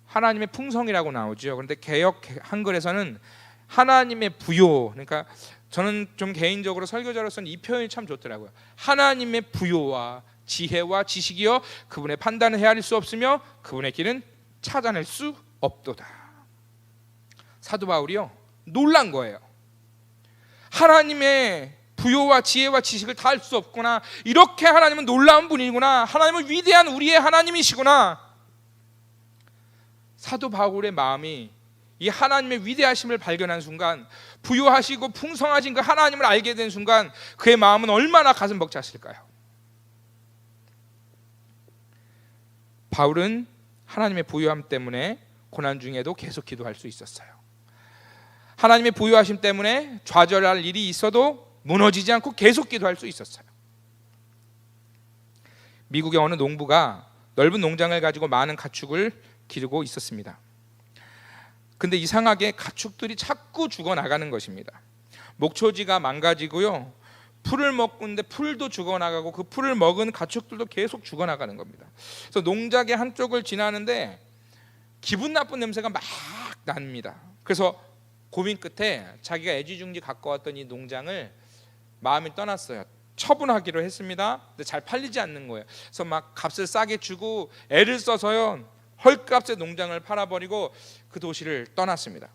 하나님의 풍성이라고 나오죠. 그런데 개역 한글에서는 하나님의 부요, 그러니까 저는 좀 개인적으로 설교자로서는 이 표현이 참 좋더라고요. 하나님의 부요와 지혜와 지식이요, 그분의 판단을 헤아릴 수 없으며 그분의 길은 찾아낼 수 없도다. 사도 바울이요, 놀란 거예요. 하나님의 부요와 지혜와 지식을 다 알 수 없구나. 이렇게 하나님은 놀라운 분이구나. 하나님은 위대한 우리의 하나님이시구나. 사도 바울의 마음이 이 하나님의 위대하심을 발견한 순간, 부유하시고 풍성하신 그 하나님을 알게 된 순간, 그의 마음은 얼마나 가슴 벅찼을까요? 바울은 하나님의 부유함 때문에 고난 중에도 계속 기도할 수 있었어요. 하나님의 부유하심 때문에 좌절할 일이 있어도 무너지지 않고 계속 기도할 수 있었어요. 미국의 어느 농부가 넓은 농장을 가지고 많은 가축을 기르고 있었습니다. 근데 이상하게 가축들이 자꾸 죽어나가는 것입니다. 목초지가 망가지고요, 풀을 먹는데 풀도 죽어나가고 그 풀을 먹은 가축들도 계속 죽어나가는 겁니다. 그래서 농장의 한쪽을 지나는데 기분 나쁜 냄새가 막 납니다. 그래서 고민 끝에 자기가 애지중지 갖고 왔던 이 농장을 마음이 떠났어요. 처분하기로 했습니다. 근데 잘 팔리지 않는 거예요. 그래서 막 값을 싸게 주고 애를 써서요, 헐값에 농장을 팔아버리고 그 도시를 떠났습니다.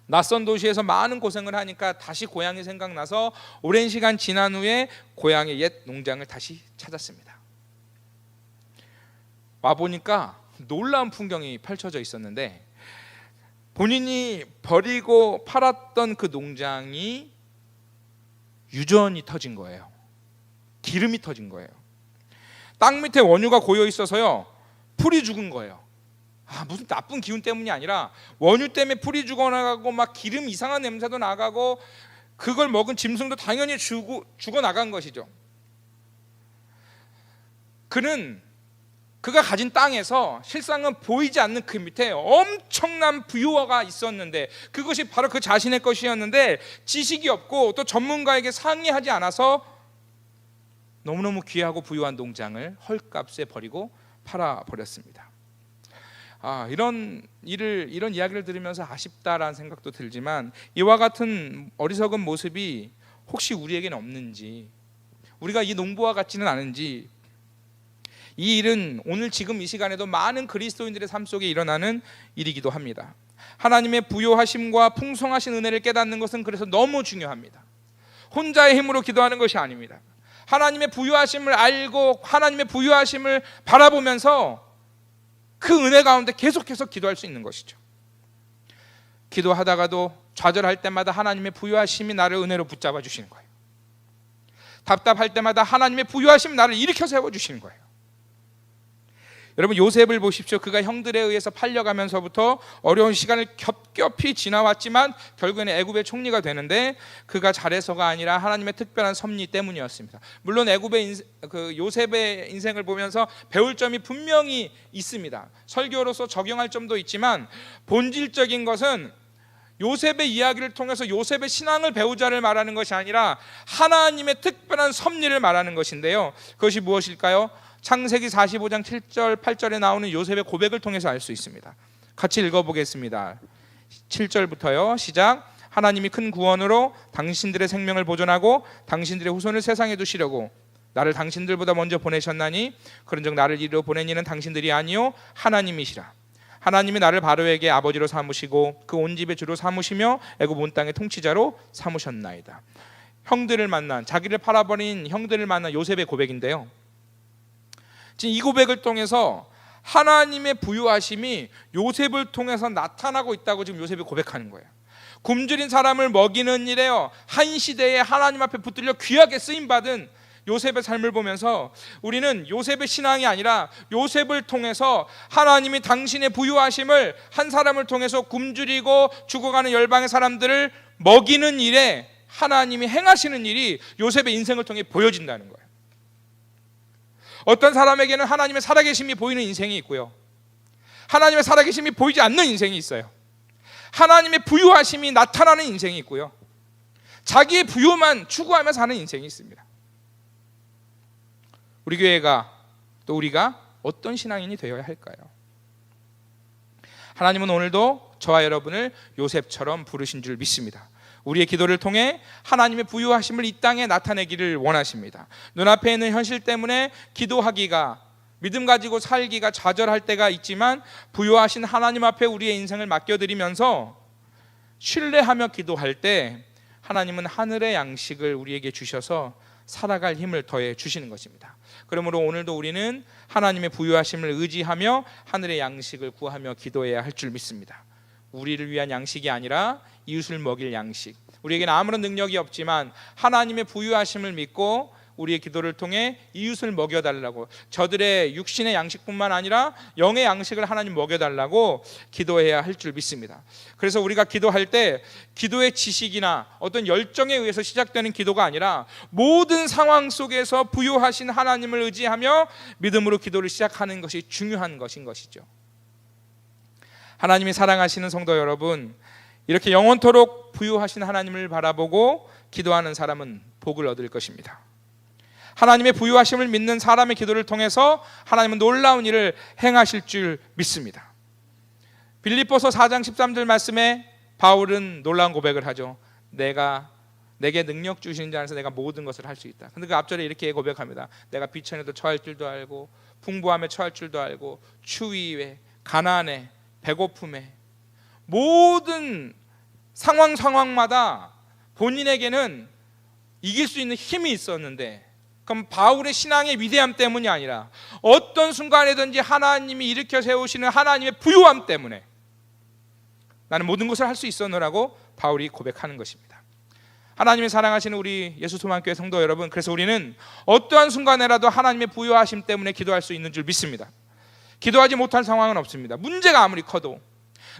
낯선 도시에서 많은 고생을 하니까 다시 고향이 생각나서 오랜 시간 지난 후에 고향의 옛 농장을 다시 찾았습니다. 와보니까 놀라운 풍경이 펼쳐져 있었는데, 본인이 버리고 팔았던 그 농장이 유전이 터진 거예요. 기름이 터진 거예요. 땅 밑에 원유가 고여 있어서요, 풀이 죽은 거예요. 무슨 나쁜 기운 때문이 아니라 원유 때문에 풀이 죽어나가고 막 기름 이상한 냄새도 나가고 그걸 먹은 짐승도 당연히 죽어나간 것이죠. 그가 가진 땅에서 실상은 보이지 않는 그 밑에 엄청난 부유가 있었는데, 그것이 바로 그 자신의 것이었는데 지식이 없고 또 전문가에게 상의하지 않아서 너무너무 귀하고 부유한 농장을 헐값에 버리고 팔아버렸습니다. 이런 이야기를 들으면서 아쉽다라는 생각도 들지만, 이와 같은 어리석은 모습이 혹시 우리에게는 없는지, 우리가 이 농부와 같지는 않은지, 이 일은 오늘 지금 이 시간에도 많은 그리스도인들의 삶 속에 일어나는 일이기도 합니다. 하나님의 부요하심과 풍성하신 은혜를 깨닫는 것은 그래서 너무 중요합니다. 혼자의 힘으로 기도하는 것이 아닙니다. 하나님의 부요하심을 알고 하나님의 부요하심을 바라보면서 그 은혜 가운데 계속해서 기도할 수 있는 것이죠. 기도하다가도 좌절할 때마다 하나님의 부요하심이 나를 은혜로 붙잡아 주시는 거예요. 답답할 때마다 하나님의 부요하심이 나를 일으켜 세워 주시는 거예요. 여러분, 요셉을 보십시오. 그가 형들에 의해서 팔려가면서부터 어려운 시간을 겹겹이 지나왔지만 결국에는 애굽의 총리가 되는데, 그가 잘해서가 아니라 하나님의 특별한 섭리 때문이었습니다. 물론 애굽의 요셉의 인생을 보면서 배울 점이 분명히 있습니다. 설교로서 적용할 점도 있지만, 본질적인 것은 요셉의 이야기를 통해서 요셉의 신앙을 배우자를 말하는 것이 아니라 하나님의 특별한 섭리를 말하는 것인데요. 그것이 무엇일까요? 창세기 45장 7절 8절에 나오는 요셉의 고백을 통해서 알 수 있습니다. 같이 읽어보겠습니다. 7절부터요. 시작. 하나님이 큰 구원으로 당신들의 생명을 보존하고 당신들의 후손을 세상에 두시려고 나를 당신들보다 먼저 보내셨나니, 그런즉 나를 이리로 보낸 이는 당신들이 아니요 하나님이시라. 하나님이 나를 바로에게 아버지로 삼으시고 그 온 집의 주로 삼으시며 애굽 온 땅의 통치자로 삼으셨나이다. 자기를 팔아버린 형들을 만난 요셉의 고백인데요. 지금 이 고백을 통해서 하나님의 부유하심이 요셉을 통해서 나타나고 있다고 지금 요셉이 고백하는 거예요. 굶주린 사람을 먹이는 일에요, 한 시대에 하나님 앞에 붙들려 귀하게 쓰임받은 요셉의 삶을 보면서 우리는 요셉의 신앙이 아니라 요셉을 통해서 하나님이 당신의 부유하심을 한 사람을 통해서 굶주리고 죽어가는 열방의 사람들을 먹이는 일에 하나님이 행하시는 일이 요셉의 인생을 통해 보여진다는 거예요. 어떤 사람에게는 하나님의 살아계심이 보이는 인생이 있고요, 하나님의 살아계심이 보이지 않는 인생이 있어요. 하나님의 부유하심이 나타나는 인생이 있고요, 자기의 부유만 추구하며 사는 인생이 있습니다. 우리 교회가 또 우리가 어떤 신앙인이 되어야 할까요? 하나님은 오늘도 저와 여러분을 요셉처럼 부르신 줄 믿습니다. 우리의 기도를 통해 하나님의 부유하심을 이 땅에 나타내기를 원하십니다. 눈앞에 있는 현실 때문에 기도하기가, 믿음 가지고 살기가 좌절할 때가 있지만 부유하신 하나님 앞에 우리의 인생을 맡겨드리면서 신뢰하며 기도할 때 하나님은 하늘의 양식을 우리에게 주셔서 살아갈 힘을 더해 주시는 것입니다. 그러므로 오늘도 우리는 하나님의 부유하심을 의지하며 하늘의 양식을 구하며 기도해야 할 줄 믿습니다. 우리를 위한 양식이 아니라 이웃을 먹일 양식, 우리에게는 아무런 능력이 없지만 하나님의 부유하심을 믿고 우리의 기도를 통해 이웃을 먹여달라고, 저들의 육신의 양식뿐만 아니라 영의 양식을 하나님 먹여달라고 기도해야 할 줄 믿습니다. 그래서 우리가 기도할 때 기도의 지식이나 어떤 열정에 의해서 시작되는 기도가 아니라 모든 상황 속에서 부유하신 하나님을 의지하며 믿음으로 기도를 시작하는 것이 중요한 것인 것이죠. 하나님이 사랑하시는 성도 여러분, 이렇게 영원토록 부유하신 하나님을 바라보고 기도하는 사람은 복을 얻을 것입니다. 하나님의 부유하심을 믿는 사람의 기도를 통해서 하나님은 놀라운 일을 행하실 줄 믿습니다. 빌립보서 4장 13절 말씀에 바울은 놀라운 고백을 하죠. 내게 능력 주시는 자 안에서 내가 모든 것을 할 수 있다. 근데 그 앞절에 이렇게 고백합니다. 내가 비천에도 처할 줄도 알고 풍부함에 처할 줄도 알고 추위에 가난에 배고픔에, 모든 상황마다 본인에게는 이길 수 있는 힘이 있었는데, 그럼 바울의 신앙의 위대함 때문이 아니라 어떤 순간에든지 하나님이 일으켜 세우시는 하나님의 부유함 때문에 나는 모든 것을 할 수 있었노라고 바울이 고백하는 것입니다. 하나님이 사랑하시는 우리 예수소망교회 성도 여러분, 그래서 우리는 어떠한 순간에라도 하나님의 부유하심 때문에 기도할 수 있는 줄 믿습니다. 기도하지 못할 상황은 없습니다. 문제가 아무리 커도,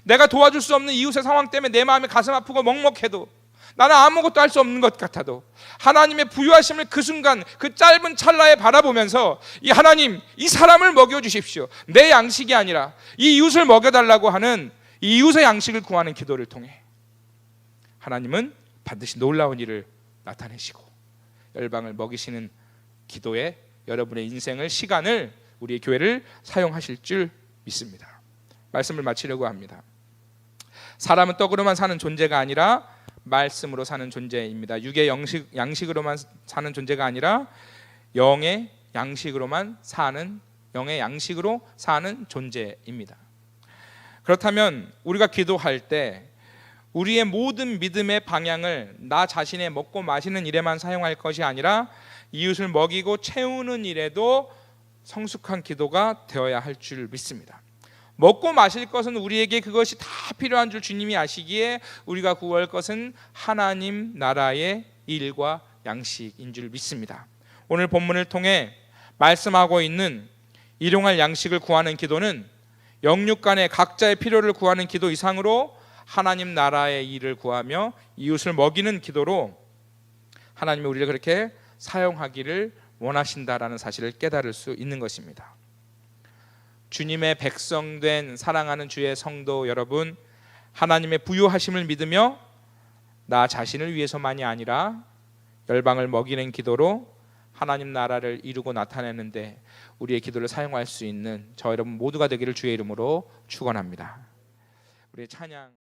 내가 도와줄 수 없는 이웃의 상황 때문에 내 마음이 가슴 아프고 먹먹해도, 나는 아무것도 할 수 없는 것 같아도 하나님의 부유하심을 그 순간, 그 짧은 찰나에 바라보면서 이 하나님, 이 사람을 먹여주십시오, 내 양식이 아니라 이 이웃을 먹여달라고 하는 이 이웃의 양식을 구하는 기도를 통해 하나님은 반드시 놀라운 일을 나타내시고 열방을 먹이시는 기도에 여러분의 인생을, 시간을, 우리의 교회를 사용하실 줄 믿습니다. 말씀을 마치려고 합니다. 사람은 떡으로만 사는 존재가 아니라 말씀으로 사는 존재입니다. 육의 양식으로만 사는 존재가 아니라 영의 양식으로만 사는, 영의 양식으로 사는 존재입니다. 그렇다면 우리가 기도할 때 우리의 모든 믿음의 방향을 나 자신의 먹고 마시는 일에만 사용할 것이 아니라 이웃을 먹이고 채우는 일에도 성숙한 기도가 되어야 할 줄 믿습니다. 먹고 마실 것은 우리에게 그것이 다 필요한 줄 주님이 아시기에 우리가 구할 것은 하나님 나라의 일과 양식인 줄 믿습니다. 오늘 본문을 통해 말씀하고 있는 일용할 양식을 구하는 기도는 영육 간의 각자의 필요를 구하는 기도 이상으로 하나님 나라의 일을 구하며 이웃을 먹이는 기도로 하나님이 우리를 그렇게 사용하기를 원하신다라는 사실을 깨달을 수 있는 것입니다. 주님의 백성된 사랑하는 주의 성도 여러분, 하나님의 부유하심을 믿으며 나 자신을 위해서만이 아니라 열방을 먹이는 기도로 하나님 나라를 이루고 나타내는데 우리의 기도를 사용할 수 있는 저 여러분 모두가 되기를 주의 이름으로 축원합니다. 우리의 찬양